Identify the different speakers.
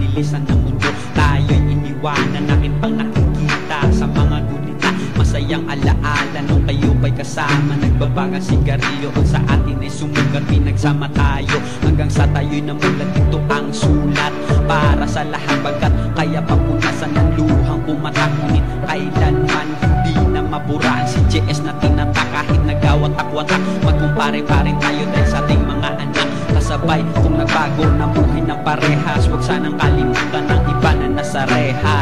Speaker 1: bilisan ng mundo. Tayo'y iniwanan, natin pang nakikita sa mga gunita. Masayang alaala nung kayo pa'y kasama. Nagbabagang sigarilyo kung sa atin ay sumugat. Pinagsama tayo hanggang sa tayo'y namulat. Ito ang sulat para sa lahat, bagat kaya papunasan ng luhang pumatak. Ngunit kailanman hindi na maburaan si JS na tinata. Kahit nagawatak-watak, magkumpare-pare tayo dahil sa ating mga anak. Kasabay kung nagbago na buhay ng parehas, huwag sanang kalimutan ng iba na nasa rehas.